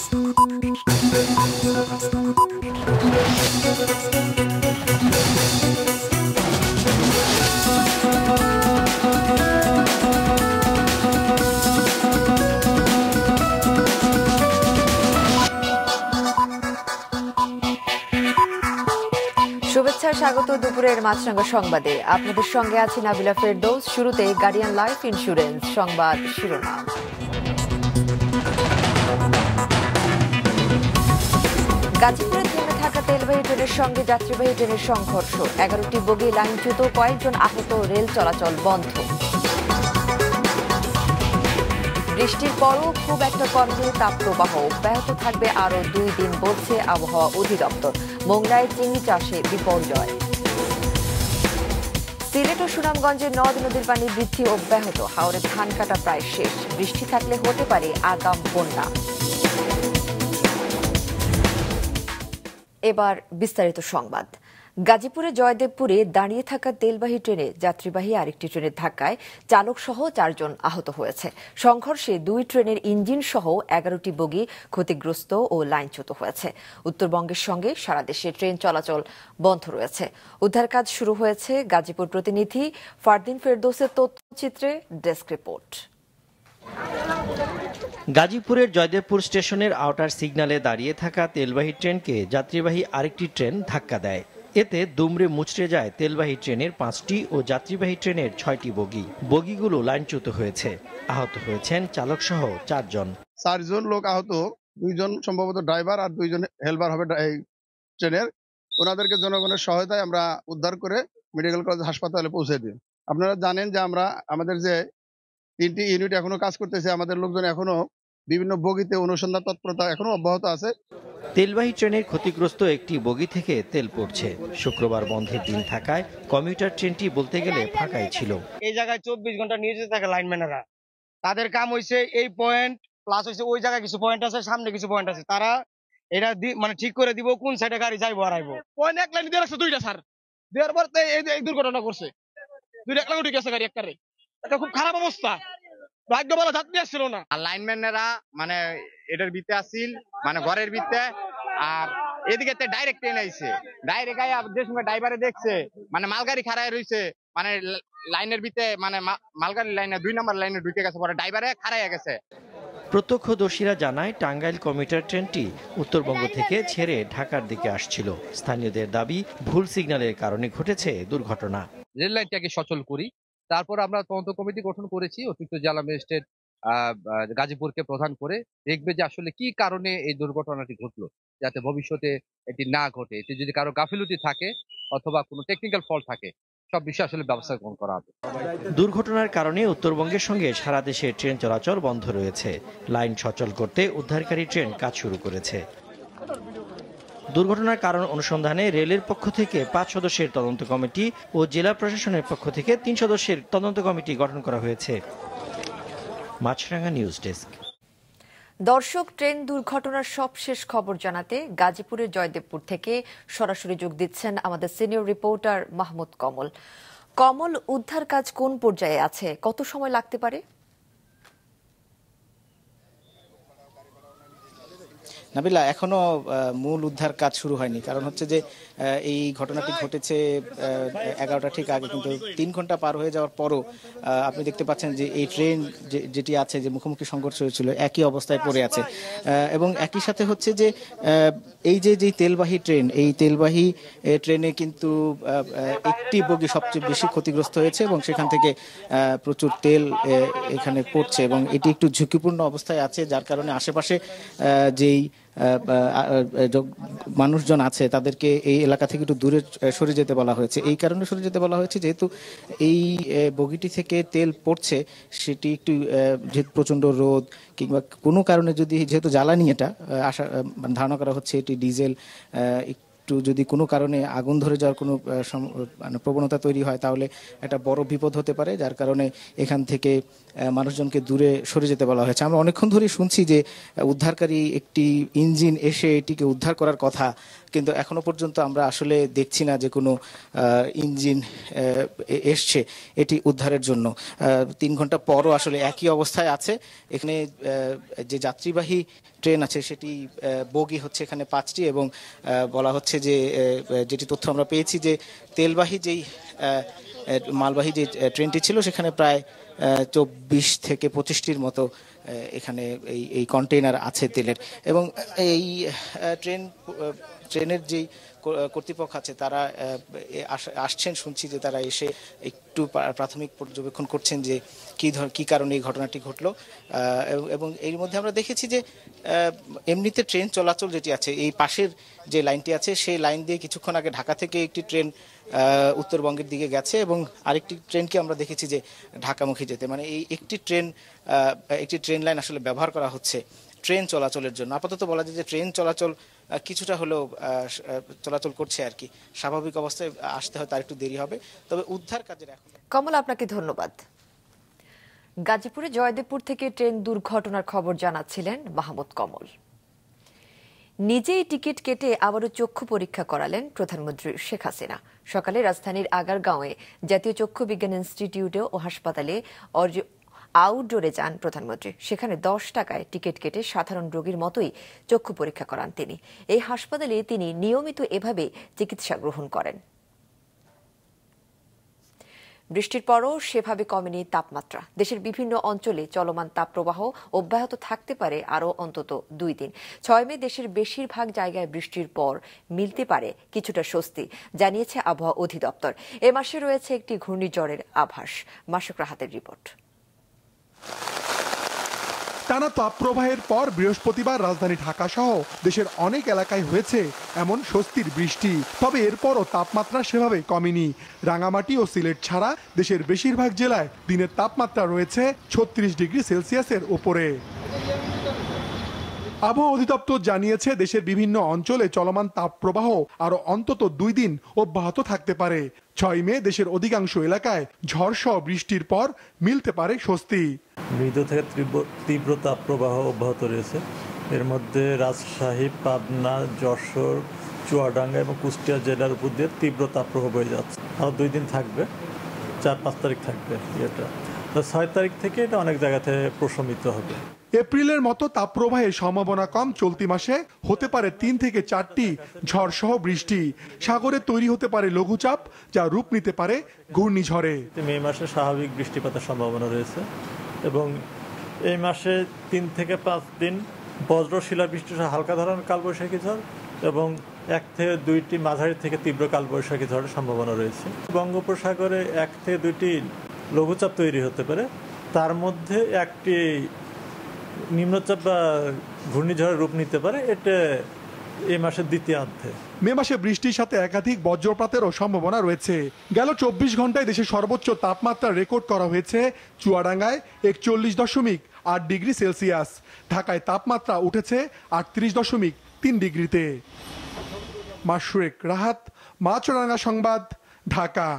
শুভেচ্ছা, স্বাগত দুপুরের মাছরাঙ্গা সংবাদে। আপনাদের সঙ্গে আছি নাবিলা ফেরদৌস। শুরুতে গার্ডিয়ান লাইফ ইন্স্যুরেন্স সংবাদ শিরোনাম। গাজীপুরে থেমে থাকা তেলবাহী ট্রেনের সঙ্গে যাত্রীবাহী ট্রেনের সংঘর্ষ, 11টি বগি লাইনচ্যুত, কয়েকজন আহত, রেল চলাচল বন্ধ। বৃষ্টির পরও খুব একটা কমে তাপপ্রবাহ অব্যাহত থাকবে আরও 2 দিন বলছে আবহাওয়া অধিদপ্তর। মোংলায় চিংড়ি চাষে বিপর্যয়। সিলেট ও সুনামগঞ্জে নদ নদীর পানি বৃদ্ধি অব্যাহত, হাওরে ধান কাটা প্রায় শেষ, বৃষ্টি থাকলে হতে পারে আগাম বন্যা। এবার বিস্তারিত সংবাদ। গাজীপুরে জয়দেবপুরে দাঁড়িয়ে থাকা তেলবাহী ট্রেনে যাত্রীবাহী আরেকটি ট্রেনের ধাক্কায় চালক সহ 4 জন আহত হয়েছে। সংঘর্ষে 2 ট্রেনের ইঞ্জিন সহ 11টি বগি ক্ষতিগ্রস্ত ও লাইনচ্যুত হয়েছে। উত্তরবঙ্গের সঙ্গে সারা দেশে ট্রেন চলাচল বন্ধ রয়েছে। উদ্ধার কাজ শুরু হয়েছে। গাজীপুর প্রতিনিধি ফারদিন ফেরদৌসের তথ্যচিত্রে ডেস্ক রিপোর্ট। গাজীপুরের জয়দেবপুর স্টেশনের আউটার সিগন্যালে দাঁড়িয়ে থাকা তেলবাহী ট্রেনকে যাত্রীবাহী আরেকটি ট্রেন ধাক্কা দেয়। এতে দুমড়ে মুচড়ে যায় তেলবাহী ট্রেনের 5টি ও যাত্রীবাহী ট্রেনের 6টি বগি। বগিগুলো লাইনচ্যুত হয়েছে। আহত হয়েছেন চালক সহ 4 জন। 4 জন লোক আহত, 2 জন সম্ভবত ড্রাইভার আর 2 জন হেলপার হবে এই ট্রেনের। ওনাদেরকে জনগণের সহায়তায় আমরা উদ্ধার করে মেডিকেল কলেজ হাসপাতালে পৌঁছে দিই। আপনারা জানেন যে আমাদের যে 3টি ইউনিট এখনো কাজ করতেছে, আমাদের লোকজন এখনো বিভিন্ন বগিতে অনুসন্ধান তৎপরতা এখনো অব্যাহত আছে। তেলবাহী ট্রেনের ক্ষতিগ্রস্ত একটি বগি থেকে তেল পড়ছে। শুক্রবার বন্ধের দিন থাকায় কমিউটার ট্রেনটি বলতে গেলে ফাঁকাই ছিল। এই জায়গায় 24 ঘন্টা নিয়োজিত থাকে লাইনম্যানেরা। তাদের কাম হইছে এই পয়েন্ট প্লাস হইছে ওই জায়গায় কিছু পয়েন্ট আছে, সামনে কিছু পয়েন্ট আছে। তারা এটা মানে ঠিক করে দিব কোন সাইডে গাড়ি যাইবো আর আইবো। পয়েন্ট এক লাইন দিয়ে রাখছে 2টা স্যার, দেওয়ার পর এই দুর্ঘটনা করছে। 2টা এক লাইন উঠে গেছে গাড়ি একবারে। এটা খুব খারাপ অবস্থা। ভাগ্য ভালো যাত্রী আসছিল না। আর লাইনম্যানেরা মানে এটার ভিতরে আসিল, মানে ঘরের ভিতরে, আর এদিকে ডাইরেক্ট ট্রেন আইছে। ডাইরেক্ট আইয়া যে সময় ড্রাইভারে দেখছে মানে মালগাড়ি খাড়ায় রইছে, মানে লাইনের ভিতরে মানে মালগাড়ি লাইনে 2 নম্বর লাইনে ঢুকে গেছে, পরে ড্রাইভারে খাড়াইয়া গেছে। প্রত্যক্ষদর্শীরা জানায় টাঙ্গাইল কমিউটার ট্রেনটি উত্তরবঙ্গ থেকে ছেড়ে ঢাকার দিকে আসছিল। স্থানীয়দের দাবি ভুল সিগন্যালের কারণে ঘটেছে দুর্ঘটনা। রেল লাইনটাকে সচল করি, তারপর আমরা তদন্ত কমিটি গঠন করেছি। অতিরিক্ত জেলা ম্যাজিস্ট্রেট গাজীপুরকে প্রধান করে দেখবে যে আসলে কি কারণে এই দুর্ঘটনাটি ঘটলো, যাতে ভবিষ্যতে এটি না ঘটে। এতে যদি কারো গাফিলতি থাকে অথবা কোনো টেকনিক্যাল ফল্ট থাকে, সব বিষয়ে আসলে ব্যবস্থা গ্রহণ করা হবে। দুর্ঘটনার কারণে উত্তরবঙ্গের সঙ্গে সারা দেশে ট্রেন চলাচল বন্ধ রয়েছে। লাইন সচল করতে উদ্ধারকারী ট্রেন কাজ শুরু করেছে। দুর্ঘটনার কারণ অনুসন্ধানে রেলের পক্ষ থেকে 5 সদস্যের তদন্ত কমিটি ও জেলা প্রশাসনের পক্ষ থেকে 3 সদস্যের তদন্ত কমিটি গঠন করা হয়েছে। মাছরাঙ্গা নিউজ ডেস্ক। দর্শক, ট্রেন দুর্ঘটনার সবশেষ খবর জানাতে গাজীপুরের জয়দেবপুর থেকে সরাসরি যোগ দিচ্ছেন আমাদের সিনিয়র রিপোর্টার মাহমুদ কমল। কমল, উদ্ধার কাজ কোন পর্যায়ে আছে? কত সময় লাগতে পারে? নাবিলা, এখনো মূল উদ্ধার কাজ শুরু হয়নি। কারণ হচ্ছে যে এই ঘটনাটি ঘটেছে 11টা ঠিক আগে, কিন্তু 3 ঘন্টা পার হয়ে যাওয়ার পরও আপনি দেখতে পাচ্ছেন যে এই ট্রেন যেটি আছে, যে মুখোমুখি সংঘর্ষ হয়েছিল, একই অবস্থায় পড়ে আছে। এবং একই সাথে হচ্ছে যে এই যে তেলবাহী ট্রেন, এই তেলবাহী ট্রেনে কিন্তু একটি বগি সবচেয়ে বেশি ক্ষতিগ্রস্ত হয়েছে এবং সেখান থেকে প্রচুর তেল এখানে পড়ছে এবং এটি একটু ঝুঁকিপূর্ণ অবস্থায় আছে, যার কারণে আশেপাশে যেই মানুষজন আছে তাদেরকে এই এলাকা থেকে একটু দূরে সরে যেতে বলা হয়েছে। এই কারণে সরে যেতে বলা হয়েছে যেহেতু এই বগিটি থেকে তেল পড়ছে, সেটি একটু যেহেতু প্রচণ্ড রোদ কিংবা কোনো কারণে যদি, যেহেতু জ্বালানি এটা ধারণা করা হচ্ছে এটি ডিজেল, একটু যদি কোনো কারণে আগুন ধরে যাওয়ার কোনো মানে প্রবণতা তৈরি হয় তাহলে একটা বড় বিপদ হতে পারে, যার কারণে এখান থেকে মানুষজনকে দূরে সরে যেতে বলা হয়েছে। আমরা অনেকক্ষণ ধরে শুনছি যে উদ্ধারকারী একটি ইঞ্জিন এসে এটিকে উদ্ধার করার কথা, কিন্তু এখনো পর্যন্ত আমরা আসলে দেখছি না যে কোনো ইঞ্জিন এসছে এটি উদ্ধারের জন্য। 3 ঘন্টা পরও আসলে একই অবস্থায় আছে। এখানে যে যাত্রীবাহী ট্রেন আছে সেটি বগি হচ্ছে এখানে 5টি, এবং বলা হচ্ছে যে যেটি তথ্য আমরা পেয়েছি যে তেলবাহী যেই মালবাহী যে ট্রেনটি ছিল সেখানে প্রায় 24 থেকে 25টির মতো এখানে এই কন্টেইনার আছে তেলের। এবং এই ট্রেনের যেই কর্তৃপক্ষ আছে তারা আসছেন, শুনছি যে তারা এসে একটু প্রাথমিক পর্যবেক্ষণ করছেন যে কি কারণে এই ঘটনাটি ঘটলো। এবং এর মধ্যে আমরা দেখেছি যে এমনিতে ট্রেন চলাচল যেটি আছে এই পাশের যে লাইনটি আছে সেই লাইন দিয়ে কিছুক্ষণ আগে ঢাকা থেকে একটি ট্রেন উত্তরবঙ্গের দিকে গেছে, এবং আরেকটি ট্রেনকে আমরা দেখেছি যে ঢাকামুখী যেতে, মানে এই একটি ট্রেন লাইন আসলে ব্যবহার করা হচ্ছে ট্রেন চলাচলের জন্য। আপাতত বলা যায় যে ট্রেন চলাচল কিছুটা হলেও চলাচল করছে আর কি, স্বাভাবিক অবস্থায় আসতে হয় তার একটু দেরি হবে, তবে উদ্ধার কাজের এখন। কমল, আপনাকে ধন্যবাদ। গাজীপুরে জয়দেবপুর থেকে ট্রেন দুর্ঘটনার খবর জানাচ্ছিলেন মাহমুদ কমল। নিজেই টিকিট কেটে আবারও চক্ষু পরীক্ষা করালেন প্রধানমন্ত্রী শেখ হাসিনা। সকালে রাজধানীর আগারগাঁওয়ে জাতীয় চক্ষু বিজ্ঞান ইনস্টিটিউটে ও হাসপাতালে আউটডোরে যান প্রধানমন্ত্রী। সেখানে 10 টাকায় টিকিট কেটে সাধারণ রোগীর মতোই চক্ষু পরীক্ষা করান তিনি। এই হাসপাতালে তিনি নিয়মিত এভাবে চিকিৎসা গ্রহণ করেন। বৃষ্টির পরও সেভাবে কমেনি তাপমাত্রা। দেশের বিভিন্ন অঞ্চলে চলমান তাপপ্রবাহ অব্যাহত থাকতে পারে আরও অন্তত 2 দিন। 6 মে দেশের বেশিরভাগ জায়গায় বৃষ্টির পর মিলতে পারে কিছুটা স্বস্তি, জানিয়েছে আবহাওয়া অধিদপ্তর। এ মাসে রয়েছে একটি ঘূর্ণিঝড়ের আভাস। মাসুক রাহাতের রিপোর্ট। টানা তাপপ্রবাহের পর বৃহস্পতিবার রাজধানী ঢাকা সহ দেশের অনেক এলাকায় হয়েছে এমন স্বস্তির বৃষ্টি। তবে এরপরও তাপমাত্রা সেভাবে কমেনি। রাঙামাটি ও সিলেট ছাড়া দেশের বেশিরভাগ জেলায় দিনের তাপমাত্রা রয়েছে 36 ডিগ্রি সেলসিয়াসের উপরে। আবহাওয়া অধিদপ্তর জানিয়েছে দেশের বিভিন্ন অঞ্চলে চলমান তাপপ্রবাহ আরো অন্তত 2 দিন অব্যাহত থাকতে পারে। 6 মে দেশের অধিকাংশ এলাকায় ঝড়সহ বৃষ্টির পর মিলতে পারে স্বস্তি। মৃদু থেকে তীব্র তাপপ্রবাহ অব্যাহত রয়েছে। এর মধ্যে রাজশাহী, পাবনা, যশোর, চুয়াডাঙ্গা এবং কুষ্টিয়া জেলার উপর দিয়ে তীব্র তাপপ্রবাহ বয়ে যাচ্ছে। আরও 2 দিন থাকবে, 4-5 তারিখ থাকবে। এটা 6 তারিখ থেকে এটা অনেক জায়গাতে প্রশমিত হবে। এপ্রিলের মতো তাপপ্রবাহের সম্ভাবনা কম। চলতি মাসে হতে পারে 3 থেকে 4টি ঝড়সহ বৃষ্টি। সাগরে তৈরি হতে পারে লঘুচাপ, যা রূপ নিতে পারে ঘূর্ণিঝড়ে। মে মাসে স্বাভাবিক বৃষ্টিপাতের সম্ভাবনা রয়েছে এবং এই মাসে 3 থেকে 5 দিন বজ্র শিলাবৃষ্টি সহ হালকা ধরনের কালবৈশাখী ঝড় এবং 1 থেকে 2টি মাঝারি থেকে তীব্র কালবৈশাখী ঝড়ের সম্ভাবনা রয়েছে। বঙ্গোপসাগরে 1 থেকে 2টি লঘুচাপ তৈরি হতে পারে, তার মধ্যে একটি নিম্নচাপ বা ঘূর্ণিঝড়ের রূপ নিতে পারে। এটা এই মাসের দ্বিতীয়ার্ধে। মে মাসে বৃষ্টির সাথে একাধিক বজ্রপাতেরও সম্ভাবনা রয়েছে। গেল 24 ঘন্টায় দেশের সর্বোচ্চ তাপমাত্রা রেকর্ড করা হয়েছে চুয়াডাঙ্গায় 41.8 ডিগ্রি সেলসিয়াস। ঢাকায় তাপমাত্রা উঠেছে 38.3 ডিগ্রিতে। মাসুক রাহাত, মাছরাঙা সংবাদ, ঢাকা।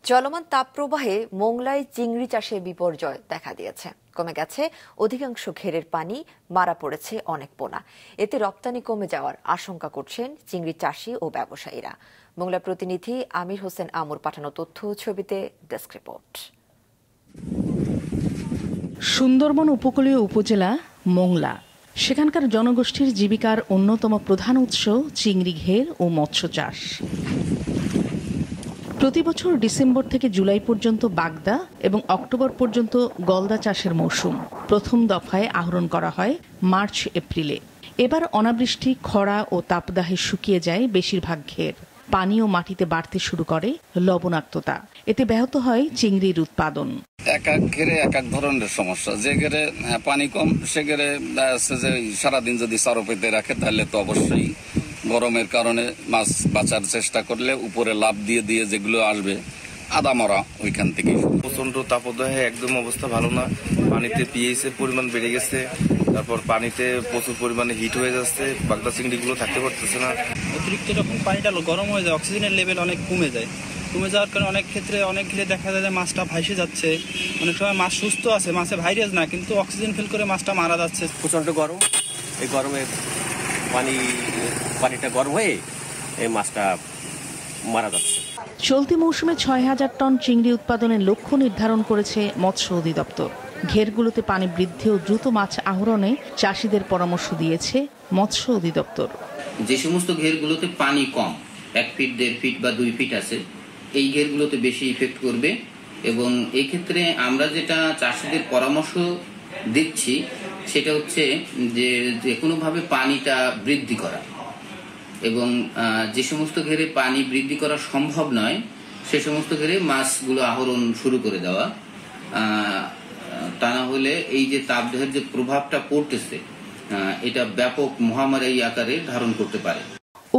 চলমান তাপপ্রবাহে মোংলায় চিংড়ি চাষে বিপর্যয় দেখা দিয়েছে। কমে গেছে অধিকাংশ ঘেরের পানি, মারা পড়েছে অনেক পোনা। এতে রপ্তানি কমে যাওয়ার আশঙ্কা করছেন চিংড়ি চাষি ও ব্যবসায়ীরা। মোংলা প্রতিনিধি আমির হোসেন আমর পাঠানো তথ্য, ছবিতে ডেস্ক রিপোর্ট। সুন্দরবন উপকূলীয় উপজেলা মোংলা, সেখানকার জনগোষ্ঠীর জীবিকার অন্যতম প্রধান উৎস চিংড়ি ঘের ও মৎস্য চাষ। প্রতি বছর ডিসেম্বর থেকে জুলাই পর্যন্ত বাগদা এবং অক্টোবর পর্যন্ত গলদা চাষের মৌসুম। প্রথম দফায় আহরণ করা হয় মার্চ এপ্রিলে। এবার অনাবৃষ্টি, খরা ও তাপদাহে শুকিয়ে যায় বেশিরভাগ ঘের। পানি ও মাটিতে বাড়তে শুরু করে লবণাক্ততা। এতে ব্যাহত হয় চিংড়ির উৎপাদন। এক এক ঘেরে এক এক ধরনের সমস্যা। যে ঘেরে পানি কম, সে ঘেরে সারাদিন যদি চারো পেতে রাখে তাহলে তো অবশ্যই গরমের কারণে মাছ বাঁচার চেষ্টা করলে উপরে লাভ দিয়ে দিয়ে যেগুলো আসবে আদা মরা ওইখান থেকে। প্রচন্ড তাপদাহে একদম অবস্থা ভালো না। পানিতে পিএইচ এর পরিমাণ বেড়ে গেছে, তারপর পানিতে প্রচুর পরিমাণে হিট হয়ে যাচ্ছে, বাগদা চিংড়িগুলো থাকতে পারতেছে না। অতিরিক্ত যখন পানিটা গরম হয়ে যায় অক্সিজেনের লেভেল অনেক কমে যায়, কমে যাওয়ার কারণে অনেক ক্ষেত্রে অনেক ঘিরে দেখা যায় যে মাছটা ভাসে যাচ্ছে। অনেক সময় মাছ সুস্থ আছে, মাছে ভাইরাস না, কিন্তু অক্সিজেন ফিল করে মাছটা মারা যাচ্ছে। প্রচণ্ড গরম, এই গরমে পানিটা গরম হয়ে এই মাছটা মারা যাচ্ছে। চলতি মৌসুমে ৬,০০০ টন চিংড়ি উৎপাদনের লক্ষ্য নির্ধারণ করেছে মৎস্য অধিদপ্তর। ঘেরগুলোতে পানি বৃদ্ধি ও দ্রুত মাছ আহরণে চাষিদের পরামর্শ দিয়েছে মৎস্য অধিদপ্তর। যে সমস্ত ঘেরগুলোতে পানি কম, 1 ফিট 1.5 ফিট বা 2 ফিট আছে, এই ঘেরগুলোতে বেশি ইফেক্ট করবে। এবং এই ক্ষেত্রে আমরা যেটা চাষিদের পরামর্শ দিচ্ছি সেটা হচ্ছে যে কোনোভাবে পানিটা বৃদ্ধি করা, এবং যে সমস্ত ঘেরে পানি বৃদ্ধি করা সম্ভব নয় সে সমস্ত ঘেরে মাছগুলো আহরণ শুরু করে দেওয়া। তা না হলে এই যে তাপদাহের যে প্রভাবটা পড়তেছে এটা ব্যাপক মহামারী আকারে ধারণ করতে পারে।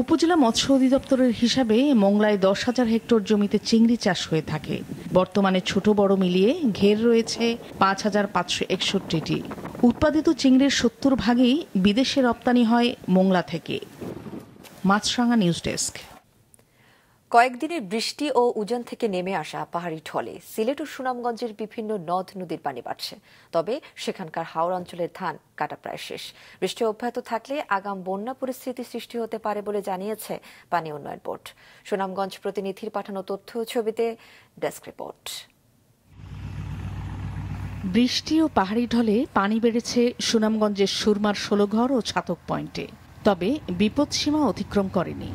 উপজেলা মৎস্য অধিদপ্তরের হিসাবে মোংলায় 10,000 হেক্টর জমিতে চিংড়ি চাষ হয়ে থাকে। বর্তমানে ছোট বড় মিলিয়ে ঘের রয়েছে 5,561টি। উৎপাদিত চিংড়ির 70% বিদেশে রপ্তানি হয় মোংলা থেকে। মাছরাঙা নিউজ ডেস্ক। কয়েকদিনের বৃষ্টি ও উজান থেকে নেমে আসা পাহাড়ি ঢলে সিলেট ও সুনামগঞ্জের বিভিন্ন নদ নদীর পানি বাড়ছে। তবে সেখানকার হাওর অঞ্চলের ধান কাটা প্রায় শেষ। বৃষ্টি অব্যাহত থাকলে আগাম বন্যা পরিস্থিতি সৃষ্টি হতে পারে বলে জানিয়েছে পানি উন্নয়ন বোর্ড। সুনামগঞ্জ প্রতিনিধির পাঠানো তথ্য ও ছবিতে ডেস্ক রিপোর্ট। বৃষ্টি ও পাহাড়ি ঢলে পানি বেড়েছে সুনামগঞ্জের সুরমার 16 ঘর ও ছাতক পয়েন্টে, তবে বিপদসীমা অতিক্রম করেনি।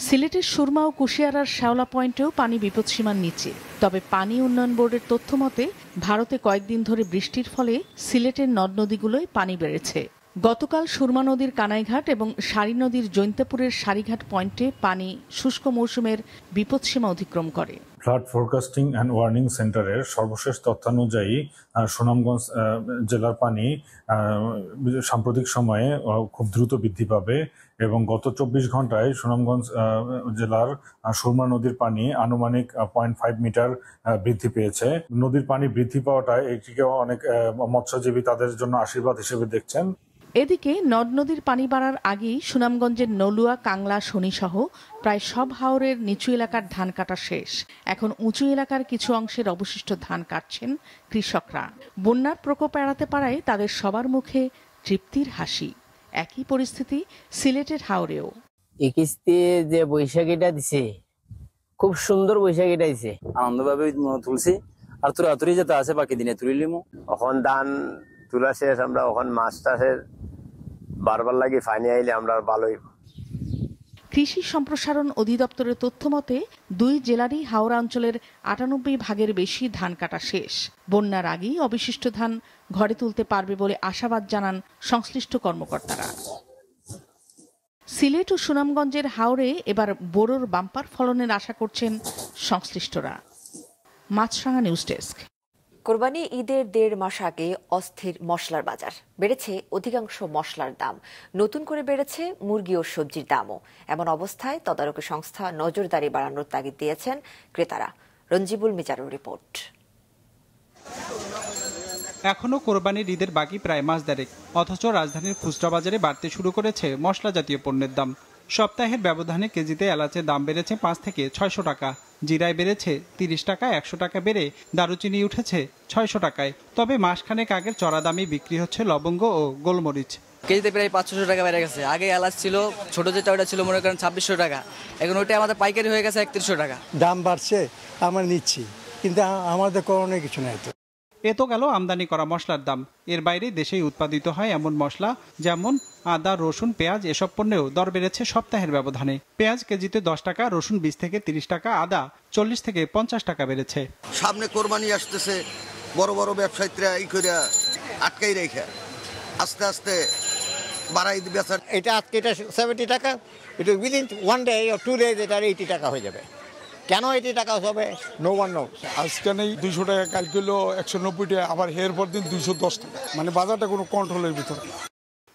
সিলেটের সুরমা ও কুশিয়ারার শ্যাওলা পয়েন্টেও পানি বিপদসীমার নিচে। তবে পানি উন্নয়ন বোর্ডের তথ্য মতে ভারতে কয়েকদিন ধরে বৃষ্টির ফলে সিলেটের নদ নদীগুলোয় পানি বেড়েছে। গতকাল সুরমা নদীর কানাইঘাট এবং সারি নদীর জৈন্তাপুরের সারিঘাট পয়েন্টে পানি শুষ্ক মৌসুমের বিপদসীমা অতিক্রম করে। ফ্লাড ফোরকাস্টিং অ্যান্ড ওয়ার্নিং সেন্টারের সর্বশেষ তথ্যানুযায়ী সুনামগঞ্জ জেলার পানি সাম্প্রতিক সময়ে খুব দ্রুত বৃদ্ধি পাবে এবং গত 24 ঘন্টায় সুনামগঞ্জ জেলার সুরমা নদীর পানি আনুমানিক 0.5 মিটার বৃদ্ধি পেয়েছে। নদীর পানি বৃদ্ধি পাওয়াটায় এটিকে অনেক মৎস্যজীবী তাদের জন্য আশীর্বাদ হিসেবে দেখছেন। এদিকে নদ নদীর পানি বাড়ার আগেই সুনামগঞ্জের নলুয়া, কাংলা, শনি সহ প্রায় সব হাওরের নিচু এলাকার ধান কাটা শেষ। এখন উঁচু এলাকার কিছু অংশের অবশিষ্ট ধান কাটছেন কৃষকরা। বন্যার প্রকোপ এড়াতে পারায় তাদের সবার মুখে তৃপ্তির হাসি। একই পরিস্থিতি সিলেটের হাওরেও। এই কিস্তি যে বৈশাখীটা দিছে, খুব সুন্দর বৈশাখীটা দিছে, আনন্দভাবে তুলছি। আর তুরাতুরি যেটা আছে বাকি দিনে তুলিলিমু। এখন ধান তুলা শেষ, আমরা এখন মাছ চাষের বারবার লাগে ফাইনে আইলে আমরা ভালোই। কৃষি সম্প্রসারণ অধিদপ্তরের তথ্য মতে 2 জেলারই হাওড়া অঞ্চলের 98% বেশি ধান কাটা শেষ। বন্যার আগেই অবশিষ্ট ধান ঘরে তুলতে পারবে বলে আশাবাদ জানান সংশ্লিষ্ট কর্মকর্তারা। সিলেট ও সুনামগঞ্জের হাওরে এবার বোরোর বাম্পার ফলনের আশা করছেন সংশ্লিষ্টরা। মাছরাঙা নিউজ ডেস্ক। কোরবানি ঈদের 1.5 মাস আগে অস্থির মশলার বাজার। বেড়েছে অধিকাংশ মশলার দাম, নতুন করে বেড়েছে মুরগি ও সবজির দামও। এমন অবস্থায় তদারকি সংস্থা নজরদারি বাড়ানোর তাগিদ দিয়েছেন ক্রেতারা। রঞ্জিবুল মিজারুর রিপোর্ট। এখনো কোরবানির ঈদের বাকি প্রায় মাস দেড়েক, অথচ রাজধানীর খুচরা বাজারে বাড়তে শুরু করেছে মশলা জাতীয় পণ্যের দাম। সপ্তাহের ব্যবধানে কেজিতে এলাচের দাম বেড়েছে 5 থেকে 600 টাকা, জিরায় বেড়েছে 30 টাকা, 100 টাকা বেড়ে দারুচিনি উঠেছে 600 টাকায়। তবে মাসখানেক আগের চড়া দামে বিক্রি হচ্ছে লবঙ্গ ও গোলমরিচ। কেজিতে প্রায় 500 টাকা বেড়ে গেছে। আগে এলাচ ছিল ছোট যেটা, ওটা ছিল মনে করেন 2600 টাকা, এখন ওইটা আমাদের পাইকারি হয়ে গেছে 3100 টাকা। দাম বাড়ছে, আমরা নিচ্ছি, কিন্তু আমাদের করণীয় কিছু নাই। এত গেল আমদানি করা মশলার দাম। এর বাইরে দেশেই উৎপাদিত হয় এমন মশলা যেমন আদা, রসুন, পেঁয়াজ এসব পণ্যেও দর বেড়েছে সপ্তাহের ব্যবধানে। পেঁয়াজ কেজিতে 10 টাকা, রসুন 20 থেকে 30 টাকা, আদা 40 থেকে 50 টাকা বেড়েছে। সামনে কোরবানি আসতেছে, বড় বড় ব্যবসায়ীরা এই করে আটকাই রেখে আস্তে আস্তে বাড়াই দিবে। এটা আজকে এটা 70 টাকা, এটা উইদিন 1 ডে অর 2 ডেজ এটা 80 টাকা হয়ে যাবে। কেন 80 টাকা হবে? No one knows. আজকে নেই 200 টাকা, কালকে হলো 190 টাকা, আবার এর পর দিন 210 টাকা। মানে বাজারটা কোনো কন্ট্রোলের ভিতরে।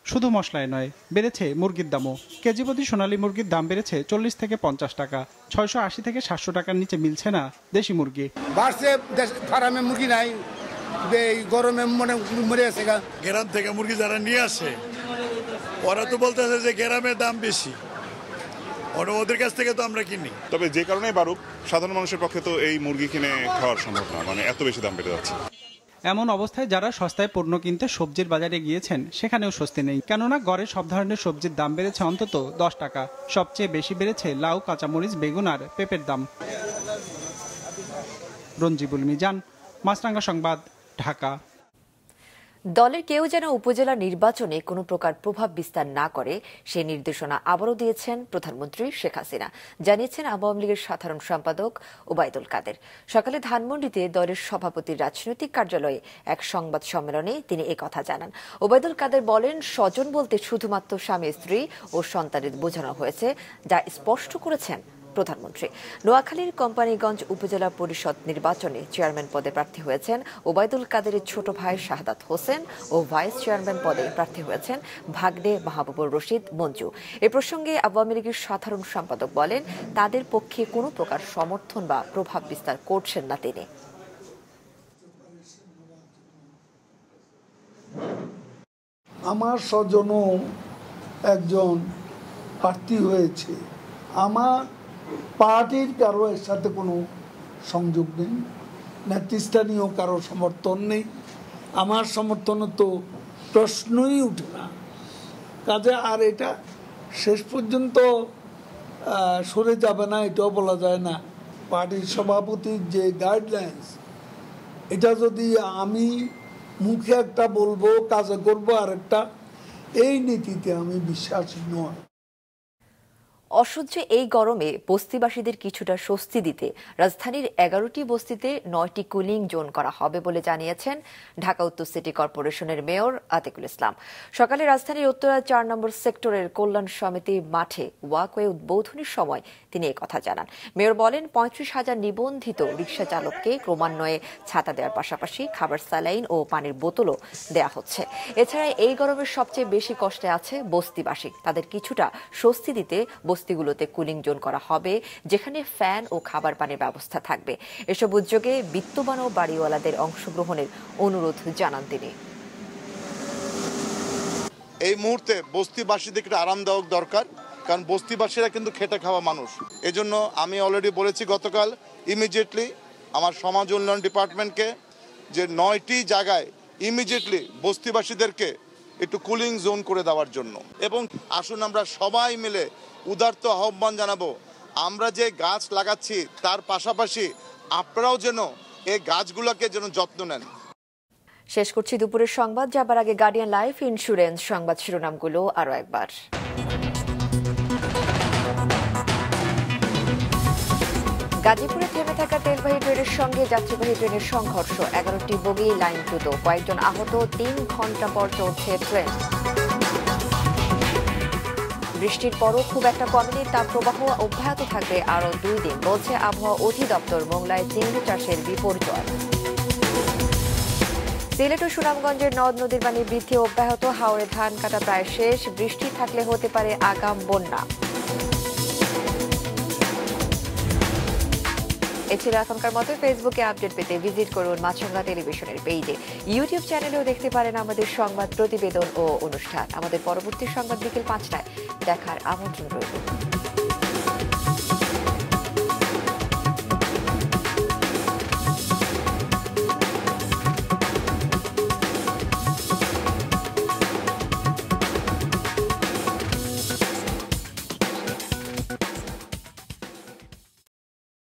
শুধু মশলায় নয়, বেড়েছে মুরগির দামও। কেজি প্রতি সোনালী মুরগির দাম বেড়েছে 40 থেকে 50 টাকা। 680 থেকে 700 টাকার নিচে মিলছে না দেশি মুরগি। বাড়ছে, ফার্মে মুরগি নাই, এই গরমে মনে মরে আছে। গ্রাম থেকে মুরগি যারা নিয়ে আসে ওরা তো বলতেছে যে গ্রামের দাম বেশি, ওদের কাছ থেকে তো আমরা কিনি। তবে যে কারণে বাড়ুক, সাধারণ মানুষের পক্ষে তো এই মুরগি কিনে খাওয়ার সম্ভব না, মানে এত বেশি দাম বেড়ে যাচ্ছে। এমন অবস্থায় যারা সস্তায় পণ্য কিনতে সবজির বাজারে গিয়েছেন সেখানেও স্বস্তি নেই, কেননা গড়ে সব ধরনের সবজির দাম বেড়েছে অন্তত 10 টাকা। সবচেয়ে বেশি বেড়েছে লাউ, কাঁচামরিচ, বেগুন আর পেঁপের দাম। রঞ্জিবুল মিজান, মাছরাঙ্গা সংবাদ, ঢাকা। দলের কেউ যেন উপজেলা নির্বাচনে কোনো প্রকার প্রভাব বিস্তার না করে সেই নির্দেশনা আবারও দিয়েছেন প্রধানমন্ত্রী শেখ হাসিনা, জানিয়েছেন আওয়ামী লীগের সাধারণ সম্পাদক ওবায়দুল কাদের। সকালে ধানমন্ডিতে দলের সভাপতির রাজনৈতিক কার্যালয়ে এক সংবাদ সম্মেলনে তিনি একথা জানান। ওবায়দুল কাদের বলেন, স্বজন বলতে শুধুমাত্র স্বামী, স্ত্রী ও সন্তানের বোঝানো হয়েছে, যা স্পষ্ট করেছেন প্রধানমন্ত্রী। নোয়াখালীর কোম্পানীগঞ্জ উপজেলা পরিষদ নির্বাচনে চেয়ারম্যান পদে প্রার্থী হয়েছেন ওবায়দুল কাদেরের ছোট ভাই শাহাদাত হোসেন ও ভাইস চেয়ারম্যান পদে প্রার্থী হয়েছেন ভাগ্নে মাহবুবুর রশিদ মঞ্জু। এ প্রসঙ্গে আওয়ামী লীগের সাধারণ সম্পাদক বলেন, তাদের পক্ষে কোনো প্রকার সমর্থন বা প্রভাব বিস্তার করছেন না তিনি। আমার স্বজনও একজন প্রার্থী হয়েছে, আমার পার্টির কারো এর সাথে কোনো সংযোগ নেই, নেতৃস্থানীয় কারো সমর্থন নেই, আমার সমর্থনের তো প্রশ্নই উঠে না। কাজে আর এটা শেষ পর্যন্ত সরে যাবে না এটাও বলা যায় না। পার্টির সভাপতির যে গাইডলাইন্স, এটা যদি আমি মুখে একটা বলবো, কাজে করবো আরেকটা, এই নীতিতে আমি বিশ্বাসী নয়। অসহ্য এই গরমে বস্তিবাসীদের কিছুটা স্বস্তি দিতে রাজধানীর 11টি বস্তিতে 9টি কুলিং জোন করা হবে বলে জানিয়েছেন ঢাকা উত্তর সিটি কর্পোরেশনের মেয়র আতিকুল ইসলাম। সকালে রাজধানীর উত্তরা 4 নম্বর সেক্টরের কল্যাণ সমিতি মাঠে ওয়াকওয়ে উদ্বোধনের সময় তিনি একথা জানান। মেয়র বলেন, 35,000 নিবন্ধিত রিকশা চালককে ক্রমান্বয়ে ছাতা দেওয়ার পাশাপাশি খাবার, স্যালাইন ও পানির বোতলও দেওয়া হচ্ছে। এছাড়া এই গরমের সবচেয়ে বেশি কষ্টে আছে বস্তিবাসী, তাদের কিছুটা স্বস্তি দিতে বস্তিগুলোতে কুলিং জোন করা হবে, যেখানে ফ্যান ও খাবার পানির ব্যবস্থা থাকবে। এসব উদ্যোগে বিত্তবান ও বাড়িওয়ালাদের অংশগ্রহণের অনুরোধ জানান তিনি। এই মুহূর্তে বস্তিবাসীদের একটু আরামদায়ক দরকার, কারণ বস্তিবাসীরা কিন্তু খেটে খাওয়া মানুষ। এজন্য আমি অলরেডি বলেছি গতকাল ইমিডিয়েটলি আমার সমাজ উন্নয়ন ডিপার্টমেন্টকে যে 9টি জায়গায় ইমিডিয়েটলি বস্তিবাসীদেরকে একটু কুলিং জোন করে দেওয়ার জন্য। এবং আসুন আমরা সবাই মিলে উদারত আহ্বান জানাবো, আমরা যে গাছ লাগাচ্ছি তার পাশাপাশি আপনারাও যেন এই গাছগুলোকে যেন যত্ন নেন। শেষ করছি দুপুরের সংবাদ, যাবার আগে গার্ডিয়ান লাইফ ইন্স্যুরেন্স সংবাদ শিরোনামগুলো আরো একবার। গাজীপুরে থেমে থাকা তেলবাহী ট্রেনের সঙ্গে যাত্রীবাহী ট্রেনের সংঘর্ষ, 11টি বগি লাইনচ্যুত, কয়েকজন আহত, 3 ঘন্টা পর চলছে ট্রেন। বৃষ্টির পরও খুব একটা কমেনি, তাপপ্রবাহ অব্যাহত থাকবে আরও 2 দিন, বলছে আবহাওয়া অধিদপ্তর। মোংলায় চিংড়ি চাষের বিপর্যয়। সিলেট ও সুনামগঞ্জের নদ নদীর পানি বৃদ্ধি অব্যাহত, হাওরে ধান কাটা প্রায় শেষ, বৃষ্টি থাকলে হতে পারে আগাম বন্যা। এ ছিল এখনকার মতো। ফেসবুকে আপডেট পেতে ভিজিট করুন মাছরাঙা টেলিভিশনের পেজে। ইউটিউব চ্যানেলেও দেখতে পারেন আমাদের সংবাদ, প্রতিবেদন ও অনুষ্ঠান। আমাদের পরবর্তী সংবাদ বিকেল 5টায় দেখার আমন্ত্রণ রইল।